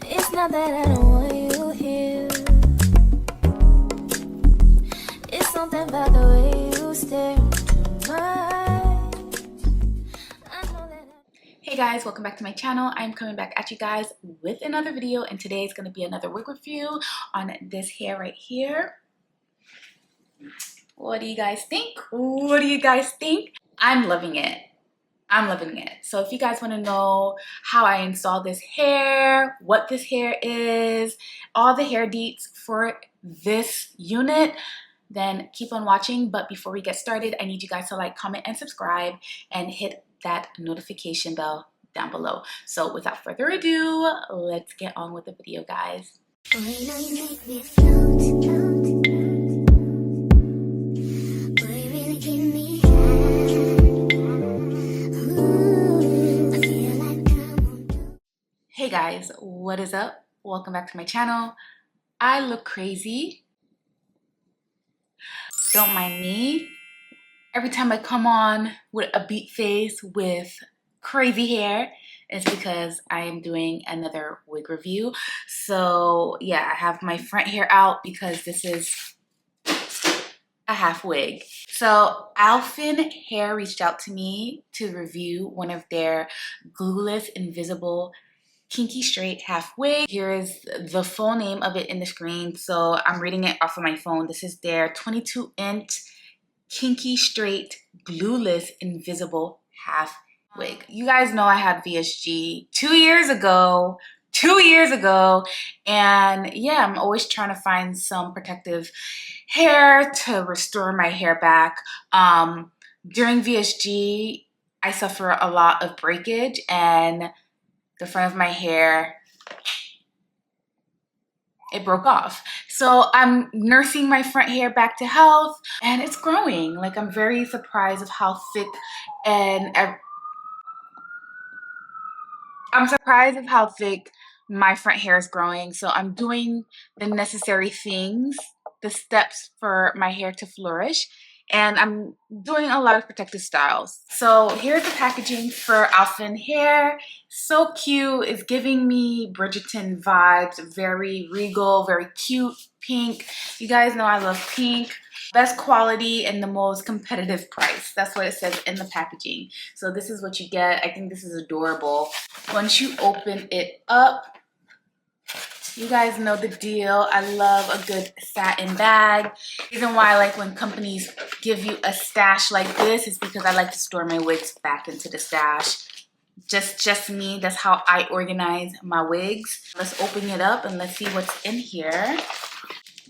It's not that I don't want you here. It's something about the way you stare into my eyes. I know that Hey guys, welcome back to my channel. I'm coming back at you guys with another video, and today is going to be another wig review on this hair right here. What do you guys think? What do you guys think? I'm loving it. I'm loving it. So if you guys want to know how I installed this hair, what this hair is, all the hair deets for this unit, then keep on watching. But before we get started, I need you guys to like, comment, and subscribe, and hit that notification bell down below. So without further ado, let's get on with the video, guys. boy, now you make me float, float. Boy, you really give me high. Ooh, I feel like I'm on. Hey guys, what is up? Welcome back to my channel. I look crazy. Don't mind me. Every time I come on with a beat face with crazy hair, it's because I am doing another wig review. So yeah, I have my front hair out because this is a half wig. So Ft.ELFINHAIR reached out to me to review one of their glueless invisible kinky straight half wig. Here is the full name of it in the screen, so I'm reading it off of my phone. This is their 22-inch kinky straight glueless invisible half wig. You guys know I had VSG 2 years ago. 2 years ago, and yeah, I'm always trying to find some protective hair to restore my hair back. During VSG, I suffer a lot of breakage, and the front of my hair, it broke off. So I'm nursing my front hair back to health, and it's growing. Like, I'm very surprised of how thick and I'm surprised of how thick my front hair is growing. So I'm doing the necessary things, the steps for my hair to flourish. And I'm doing a lot of protective styles. So here's the packaging for Ft.ELFINHAIR. So cute. It's giving me Bridgerton vibes. Very regal, very cute, pink. You guys know I love pink. Best quality and the most competitive price. That's what it says in the packaging. So this is what you get. I think this is adorable. Once you open it up, you guys know the deal. I love a good satin bag. The reason why I like when companies give you a stash like this is because I like to store my wigs back into the stash. Just me. That's how I organize my wigs. Let's open it up and let's see what's in here.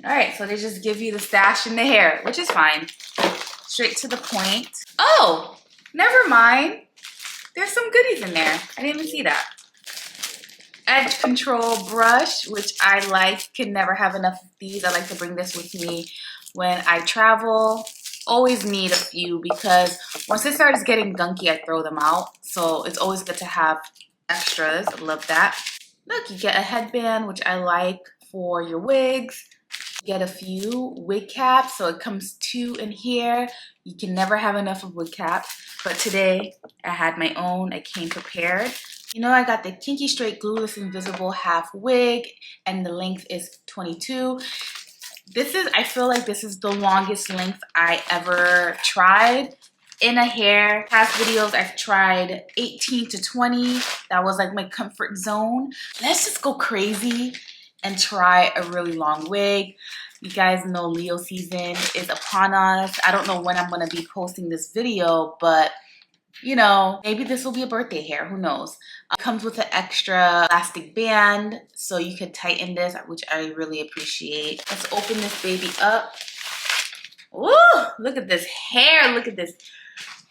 All right, so they just give you the stash and the hair, which is fine. Straight to the point. Oh, never mind. There's some goodies in there. I didn't even see that. Edge control brush, which I like. Can never have enough of these. I like to bring this with me when I travel. Always need a few because once it starts getting gunky, I throw them out. So it's always good to have extras. I love that. Look, you get a headband, which I like for your wigs. You get a few wig caps. So it comes 2 in here. You can never have enough of wig caps. But today I had my own. I came prepared. You know, I got the Kinky Straight Glueless Invisible half wig, and the length is 22. This is, I feel like this is the longest length I ever tried in a hair. Past videos, I've tried 18 to 20. That was like my comfort zone. Let's just go crazy and try a really long wig. You guys know Leo season is upon us. I don't know when I'm going to be posting this video, but you know, maybe this will be a birthday hair. Who knows? It comes with an extra elastic band, so you could tighten this, which I really appreciate. Let's open this baby up. Ooh, look at this hair. Look at this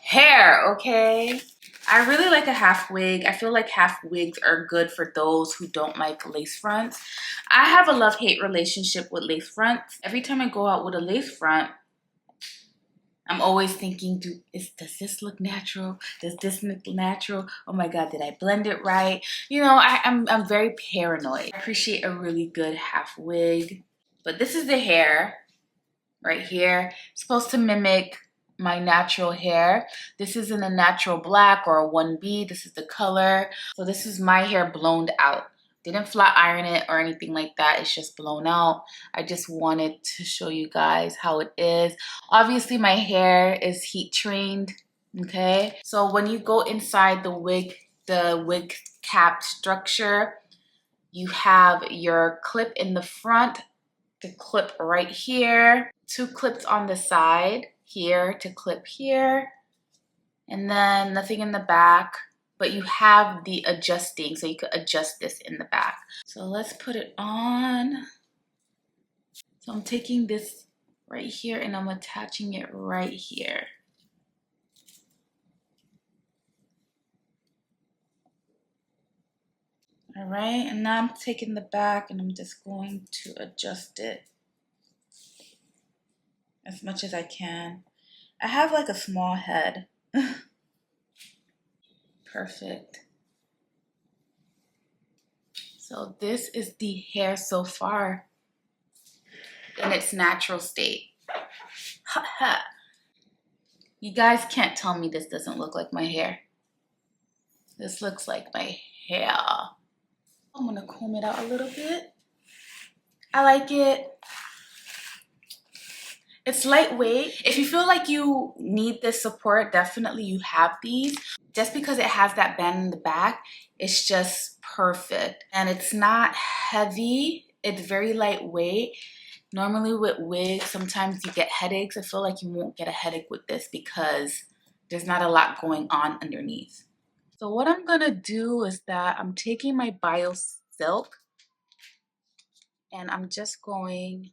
hair, okay? I really like a half wig. I feel like half wigs are good for those who don't like lace fronts. I have a love-hate relationship with lace fronts. Every time I go out with a lace front, I'm always thinking, does this look natural? Does this look natural? Oh my God, did I blend it right? You know, I'm very paranoid. I appreciate a really good half wig. But this is the hair right here. It's supposed to mimic my natural hair. This is in a natural black or a 1B. This is the color. So this is my hair blown out. Didn't flat iron it or anything like that. It's just blown out. I just wanted to show you guys how it is. Obviously my hair is heat trained, okay? So when you go inside the wig cap structure, you have your clip in the front, the clip right here, 2 clips on the side here to clip here, and then nothing in the back, but you have the adjusting, so you could adjust this in the back. So let's put it on. So I'm taking this right here and I'm attaching it right here. All right, and now I'm taking the back and I'm just going to adjust it as much as I can. I have like a small head. Perfect. So this is the hair so far in its natural state. You guys can't tell me this doesn't look like my hair. This looks like my hair. I'm gonna comb it out a little bit. I like it. It's lightweight. If you feel like you need this support, definitely you have these. Just because it has that band in the back, it's just perfect. And it's not heavy. It's very lightweight. Normally with wigs, sometimes you get headaches. I feel like you won't get a headache with this because there's not a lot going on underneath. So what I'm gonna do is that I'm taking my Bio Silk and I'm just going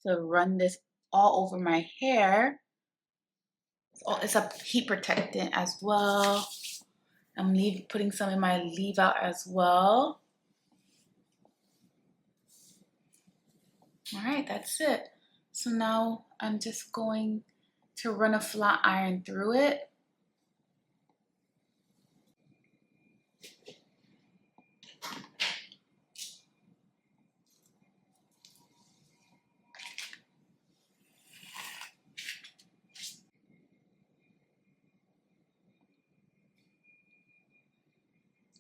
to run this all over my hair. So it's a heat protectant as well. I'm putting some in my leave out as well. All right, that's it. So now I'm just going to run a flat iron through it.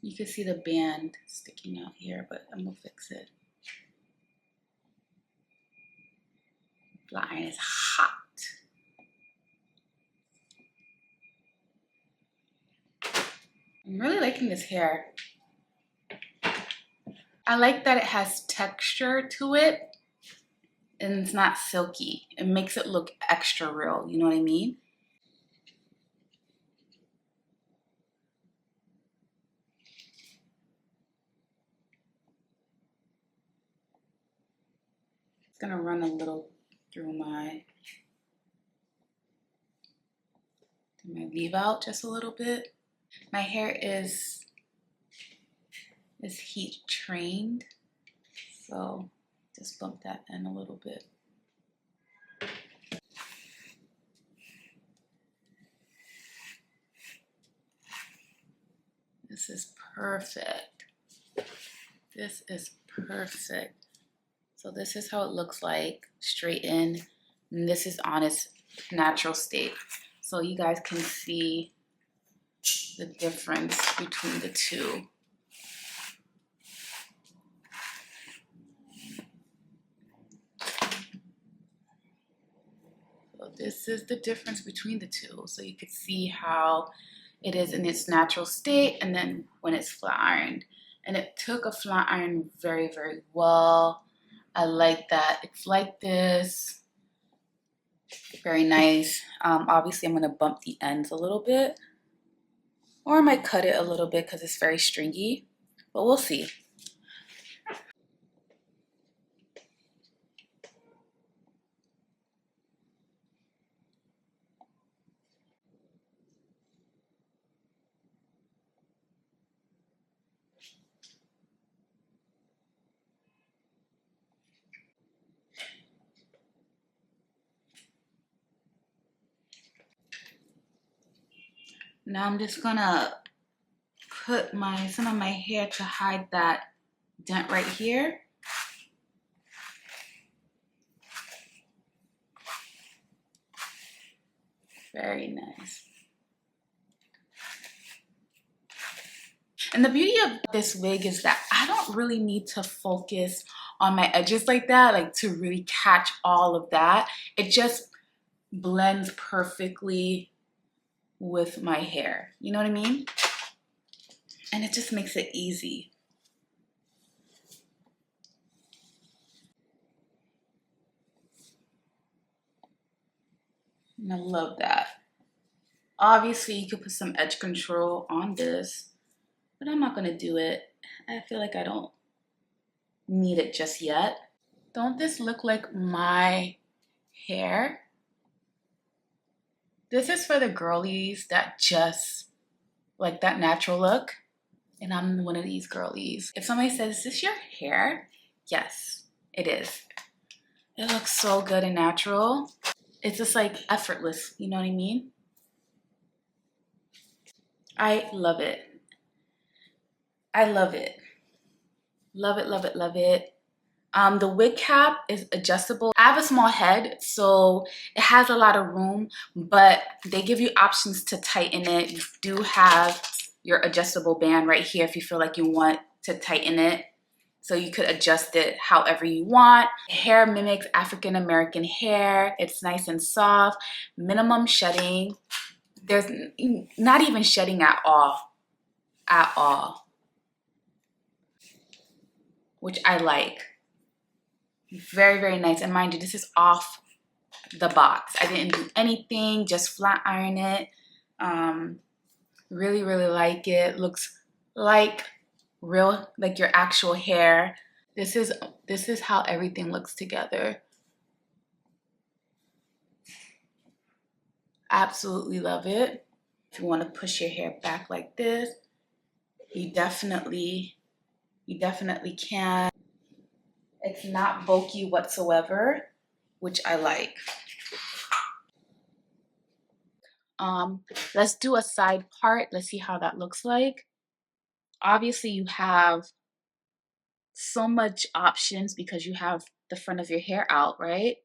You can see the band sticking out here, but I'm gonna fix it. Flat iron is hot. I'm really liking this hair. I like that it has texture to it and it's not silky. It makes it look extra real, you know what I mean? It's gonna run a little through my leave out just a little bit. My hair is heat trained, so just bump that in a little bit. This is perfect. This is perfect. So this is how it looks like straight in, and this is on its natural state. So you guys can see the difference between the two. So this is the difference between the two. So you could see how it is in its natural state and then when it's flat ironed. And it took a flat iron very, very well. I like that it's like this. Very nice. Obviously I'm gonna bump the ends a little bit, or I might cut it a little bit because it's very stringy, but we'll see. Now I'm just gonna put some of my hair to hide that dent right here. Very nice. And the beauty of this wig is that I don't really need to focus on my edges like that, like to really catch all of that. It just blends perfectly with my hair. You know what I mean? And it just makes it easy. And I love that. Obviously, you could put some edge control on this, but I'm not gonna do it. I feel like I don't need it just yet. Don't this look like my hair? This is for the girlies that just like that natural look. And I'm one of these girlies. If somebody says, is this your hair? Yes, it is. It looks so good and natural. It's just like effortless, you know what I mean? I love it. I love it. Love it, love it, love it. The wig cap is adjustable. I have a small head, so it has a lot of room, but they give you options to tighten it. You do have your adjustable band right here if you feel like you want to tighten it. So you could adjust it however you want. Hair mimics African American hair. It's nice and soft, minimum shedding. There's not even shedding at all, which I like. Very, very nice. And mind you, this is off the box. I didn't do anything, just flat iron it. Really, really like it. Looks like real, like your actual hair. This is how everything looks together. Absolutely love it. If you want to push your hair back like this, you definitely can. It's not bulky whatsoever, which I like. Let's do a side part. Let's see how that looks like. Obviously, you have so much options because you have the front of your hair out, right?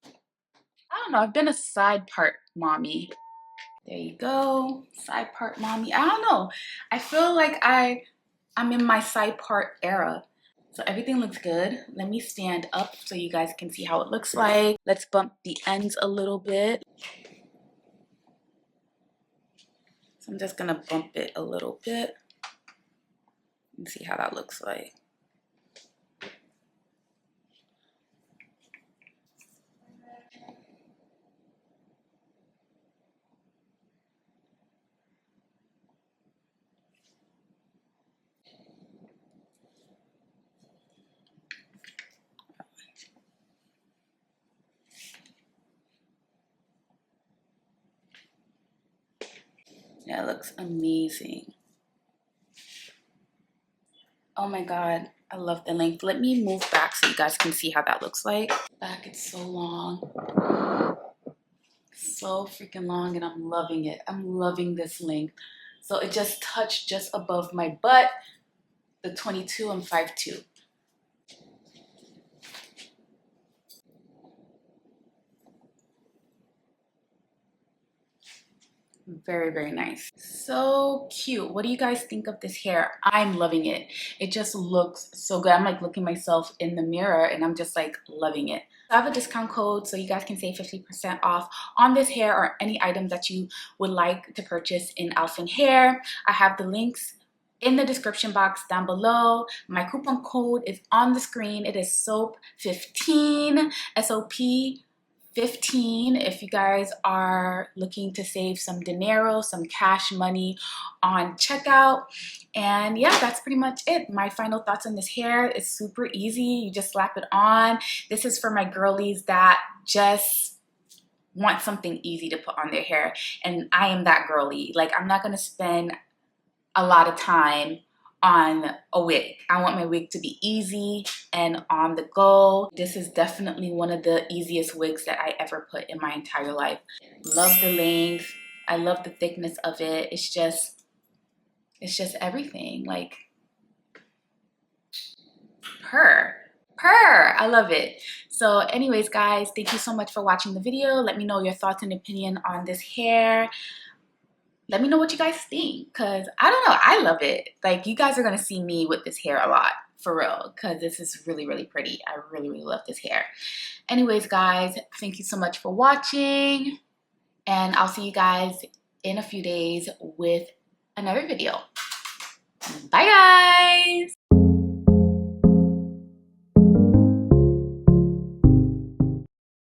I don't know. I've been a side part mommy. There you go. Side part mommy. I don't know. I feel like I'm in my side part era. So everything looks good. Let me stand up so you guys can see how it looks like. Let's bump the ends a little bit. So I'm just gonna bump it a little bit and see how that looks like. Yeah, it looks amazing. Oh my God, I love the length. Let me move back so you guys can see how that looks like. Back, it's so long. So freaking long, and I'm loving it. I'm loving this length. So it just touched just above my butt, the 22 and 5'2". Very, very nice. So cute. What do you guys think of this hair? I'm loving it. It just looks so good. I'm like looking myself in the mirror and I'm just like loving it. I have a discount code so you guys can save 50% off on this hair or any item that you would like to purchase in Elfin I have the links in the description box down below. My coupon code is on the screen. It is SOAP15, SOP 15 if you guys are looking to save some dinero, some cash money on checkout. And yeah, that's pretty much it. My final thoughts on this hair is super easy. You just slap it on. This is for my girlies that just want something easy to put on their hair, and I am that girly. Like, I'm not gonna spend a lot of time on a wig. I want my wig to be easy and on the go. This is definitely one of the easiest wigs that I ever put in my entire life. Love the length. I love the thickness of it. It's just everything. Like, Purr, I love it. So anyways, guys, thank you so much for watching the video. Let me know your thoughts and opinion on this hair. Let me know what you guys think, because I don't know, I love it. Like, you guys are gonna see me with this hair a lot, for real, because this is really, really pretty. I really, really love this hair. Anyways, guys, thank you so much for watching, and I'll see you guys in a few days with another video. Bye, guys.